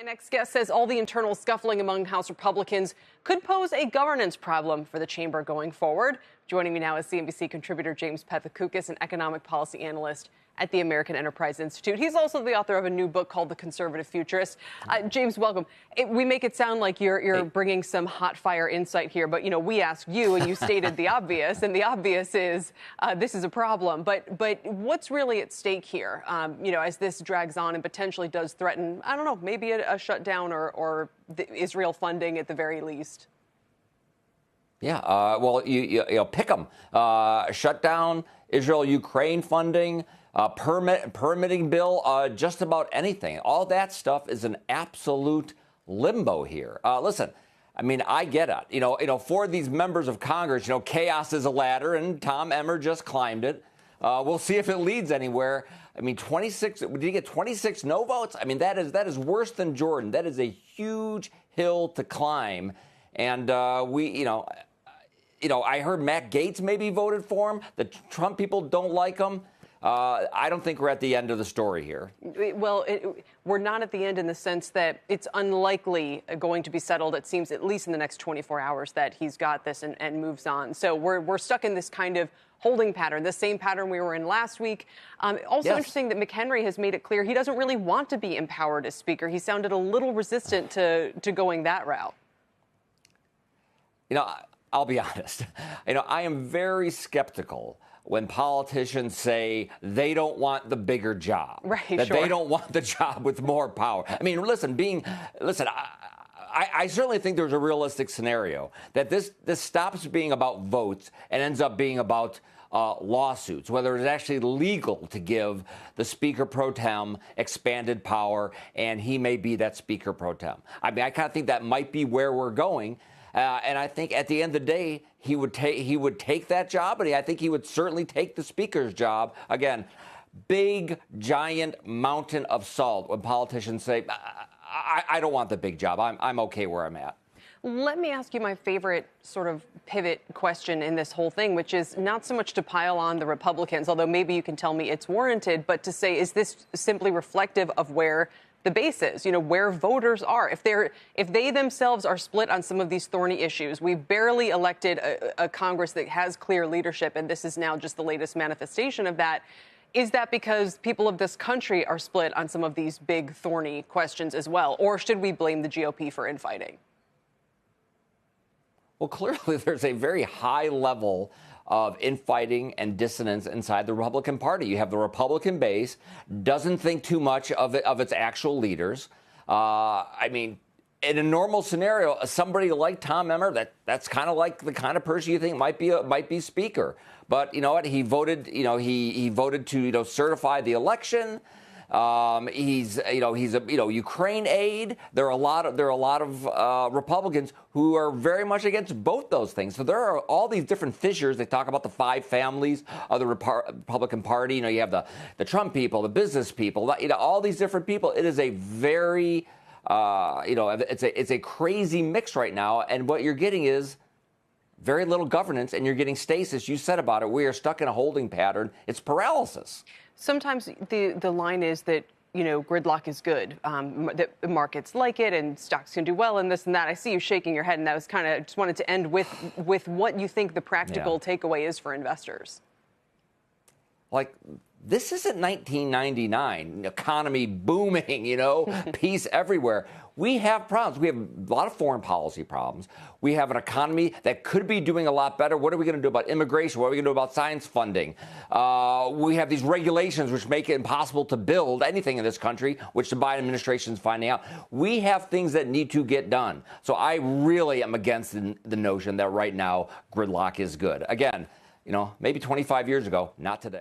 My next guest says all the internal scuffling among House Republicans could pose a governance problem for the chamber going forward. Joining me now is CNBC contributor James Pethokoukis, an economic policy analyst at the American Enterprise Institute. He's also the author of a new book called The Conservative Futurist. James, welcome. We make it sound like you're bringing some hot fire insight here, but, we asked you and you stated the obvious, and the obvious is this is a problem. But what's really at stake here, as this drags on and potentially does threaten, I don't know, maybe a shutdown or the Israel funding at the very least? Yeah, well, you pick them. Shutdown, Israel-Ukraine funding, permitting bill, just about anything. All that stuff is an absolute limbo here. Listen, I mean, I get it. For these members of Congress, chaos is a ladder, and Tom Emmer just climbed it. We'll see if it leads anywhere. I mean, 26. Did he get 26 no votes? I mean, that is worse than Jordan. That is a huge hill to climb, and I heard Matt Gaetz maybe voted for him. The Trump people don't like him. I don't think we're at the end of the story here. Well, we're not at the end in the sense that it's unlikely going to be settled, it seems, at least in the next 24 hours, that he's got this and moves on. So we're stuck in this kind of holding pattern, the same pattern we were in last week. Also Yes. Interesting that McHenry has made it clear he doesn't really want to be empowered as Speaker. He sounded a little resistant to going that route. I'll be honest. I am very skeptical when politicians say they don't want the bigger job, right? That Sure. They don't want the job with more power. I mean, I certainly think there's a realistic scenario that this stops being about votes and ends up being about lawsuits, whether it's actually legal to give the Speaker pro tem expanded power, and he may be that Speaker pro tem. I mean, I kind of think that might be where we're going. And I think at the end of the day, he would take that job, and I think he would certainly take the Speaker's job. Again, big, giant mountain of salt when politicians say, I don't want the big job. I'm okay where I'm at. Let me ask you my favorite sort of pivot question in this whole thing, which is not so much to pile on the Republicans, although maybe you can tell me it's warranted, but to say, is this simply reflective of where the base is, where voters are? If they themselves are split on some of these thorny issues, we barely elected a Congress that has clear leadership, and this is now just the latest manifestation of that. Is that because people of this country are split on some of these big thorny questions as well? Or should we blame the GOP for infighting? Well, clearly there's a very high level of infighting and dissonance inside the Republican Party. You have the Republican base, doesn't think too much of its actual leaders. I mean, in a normal scenario, somebody like Tom Emmer, that's kind of like the kind of person you think might be Speaker. But you know what? He voted. He voted to certify the election. He's a Ukraine aid. There are a lot of Republicans who are very much against both those things. So there are all these different fissures. They talk about the five families of the Republican Party. You have the Trump people, the business people, all these different people. It is a very it's a crazy mix right now. And what you're getting is very little governance, and you're getting stasis. You said about it. We are stuck in a holding pattern. It's paralysis. Sometimes the line is that, gridlock is good, that markets like it and stocks can do well and this and that. I see you shaking your head, and that was kind of just wanted to end with what you think the practical takeaway is for investors. Like, this isn't 1999, economy booming, peace everywhere. We have problems. We have a lot of foreign policy problems. We have an economy that could be doing a lot better. What are we going to do about immigration? What are we going to do about science funding? We have these regulations which make it impossible to build anything in this country, which the Biden administration is finding out. We have things that need to get done. So I really am against the notion that right now gridlock is good. Again, maybe 25 years ago, not today.